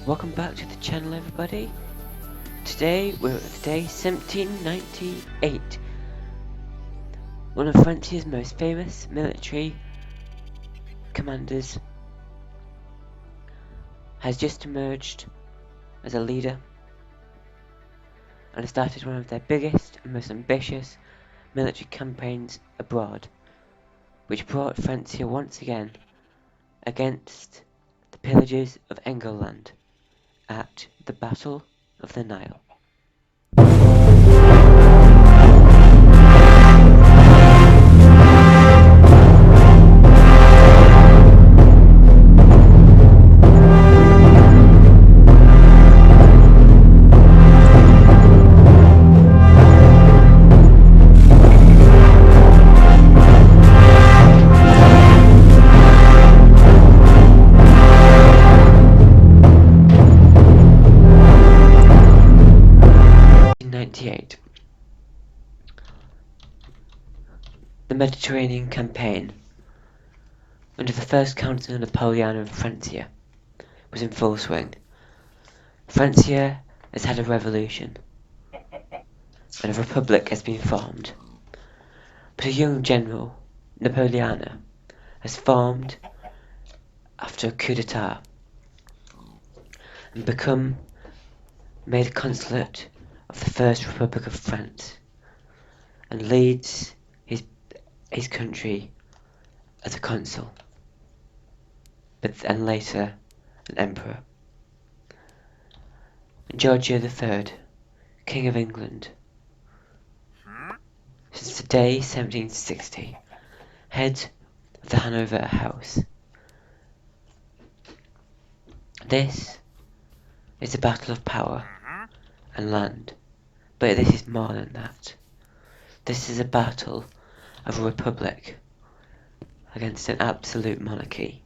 Welcome back to the channel, everybody. Today we're at the day 1798. One of France's most famous military commanders has just emerged as a leader and started one of their biggest and most ambitious military campaigns abroad, which brought Francia once again against the pillagers of England at the Battle of the Nile. The Mediterranean Campaign, under the first Council Napoleon of Francia, was in full swing. Francia has had a revolution, and a republic has been formed. But a young general, Napoleon, has formed after a coup d'etat and made consulate of the First Republic of France, and leads his country as a consul, and later an emperor. And George III, King of England, since the day 1760, head of the Hanover House. This is a battle of power and land, but this is more than that. This is a battle of a republic against an absolute monarchy.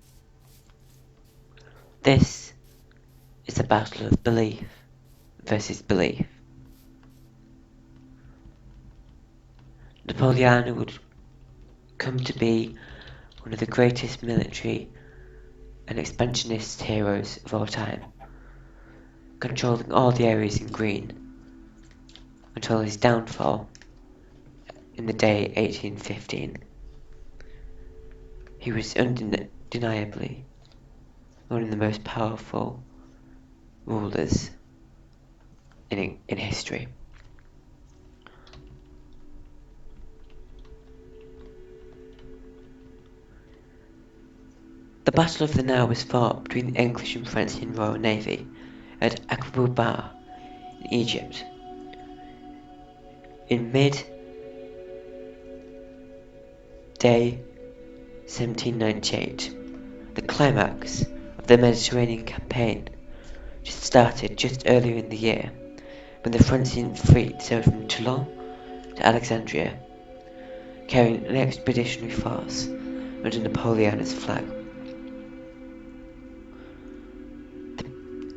This is a battle of belief versus belief. Napoleon would come to be one of the greatest military and expansionist heroes of all time, controlling all the areas in green until his downfall in the day 1815. He was undeniably one of the most powerful rulers in history. The Battle of the Nile was fought between the English and French Royal Navy at Aboukir Bay in Egypt in mid-day 1798. The climax of the Mediterranean campaign started just earlier in the year when the French fleet sailed from Toulon to Alexandria, carrying an expeditionary force under Napoleon's flag.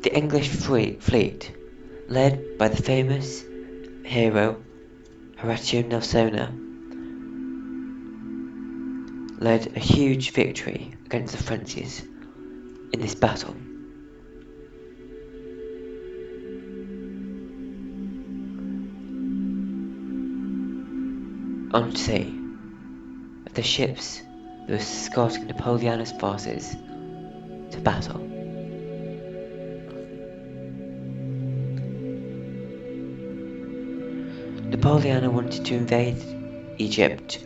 The English fleet, led by the famous hero Admiral Nelsana, led a huge victory against the French in this battle. On sea, of the ships that were escorting Napoleon's forces to battle. Napoleon wanted to invade Egypt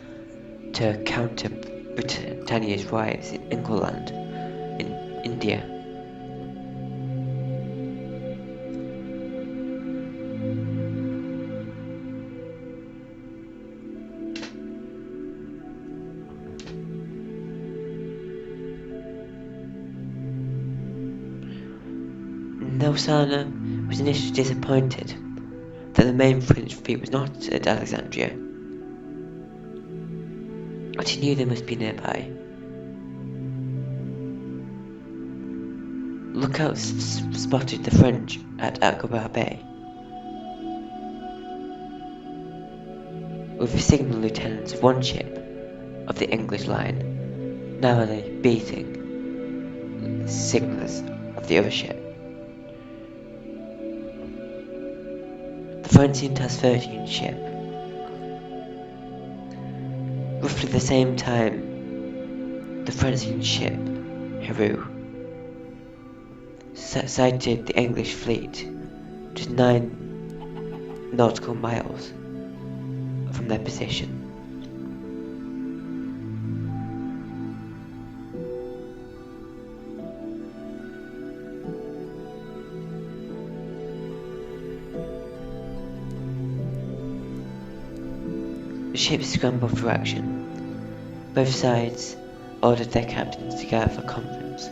to counter Britannia's rise in England, in India. Nelsana was initially disappointed that the main French fleet was not at Alexandria, but he knew they must be nearby. Lookouts spotted the French at Aboukir Bay, with the signal lieutenants of one ship of the English line narrowly beating the signalers of the other ship. Francian has 13 ships. Roughly the same time, the Francian ship, Heru, sighted the English fleet just 9 nautical miles from their position. The ships scrambled for action. Both sides ordered their captains to gather for conference.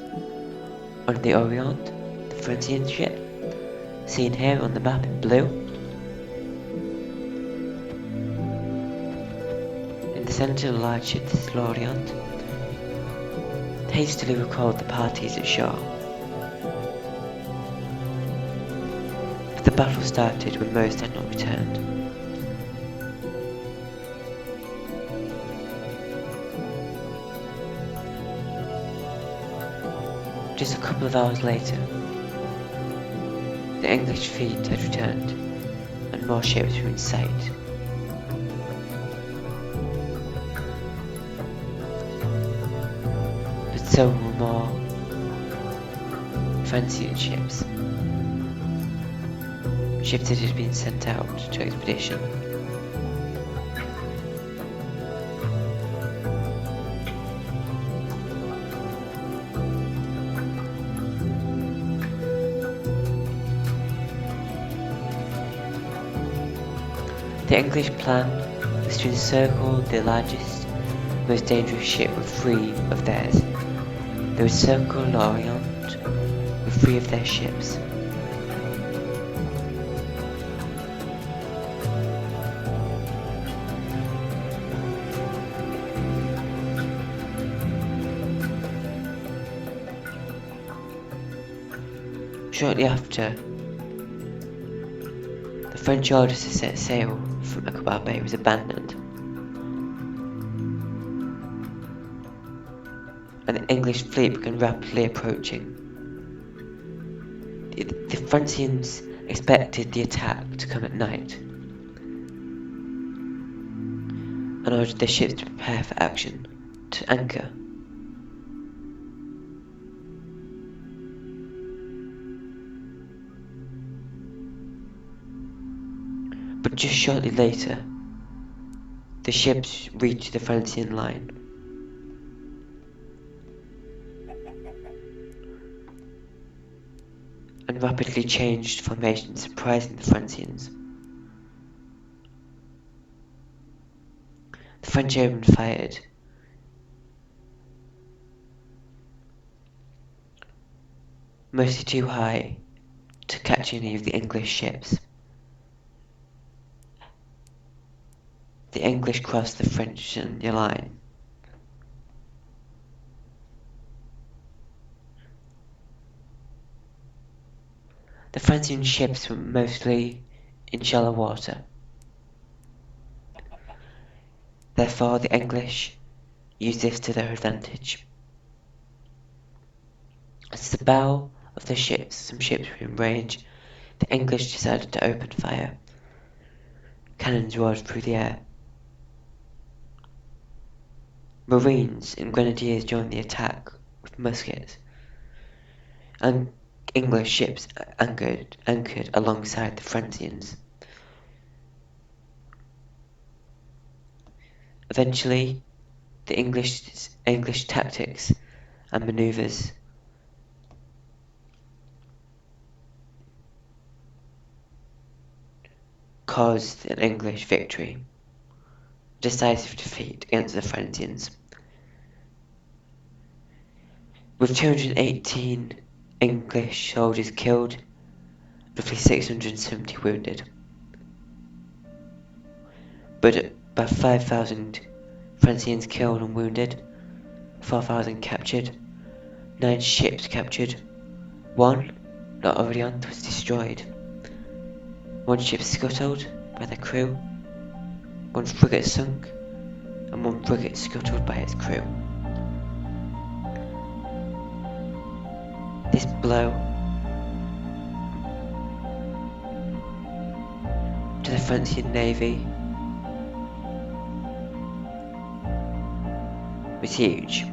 On the Orient, the Francian ship, seen here on the map in blue. In the centre, the large ship, the Lorient, hastily recalled the parties ashore. But the battle started when most had not returned. Just a couple of hours later, the English fleet had returned, and more ships were in sight. But so were more Francian ships. Ships that had been sent out to expedition. The English plan was to encircle the largest, most dangerous ship with 3 of theirs. They would circle Lorient with 3 of their ships. Shortly after, the French order to set sail from Aboukir Bay was abandoned, and the English fleet began rapidly approaching. The Francians expected the attack to come at night, and ordered their ships to prepare for action, to anchor. But just shortly later, the ships reached the Francian line. And rapidly changed formation, surprising the Francians. The French airmen fired, mostly too high to catch any of the English ships. The English crossed the French line. The Francian ships were mostly in shallow water. Therefore, the English used this to their advantage. As the bow of the ships, some ships were in range, the English decided to open fire. Cannons roared through the air. Marines and grenadiers joined the attack with muskets, and English ships anchored alongside the Francians. Eventually, the English tactics and manoeuvres caused an English victory, decisive defeat against the Francians. With 218 English soldiers killed, roughly 670 wounded. But about 5,000 Francians killed and wounded, 4,000 captured, 9 ships captured, 1, La Orient, was destroyed, 1 ship scuttled by the crew, 1 frigate sunk, and 1 frigate scuttled by its crew. This blow the Francian Navy was huge.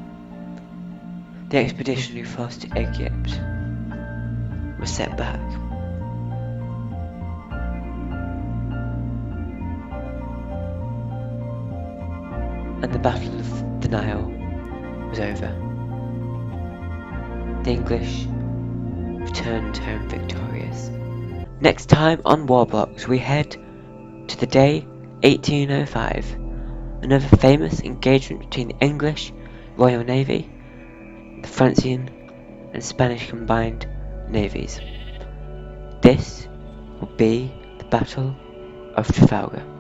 The expeditionary force to Egypt was set back. And the Battle of the Nile was over. The English returned home victorious. Next time on Warblocks, we head to the day 1805, another famous engagement between the English Royal Navy, the Francian and Spanish combined navies. This will be the Battle of Trafalgar.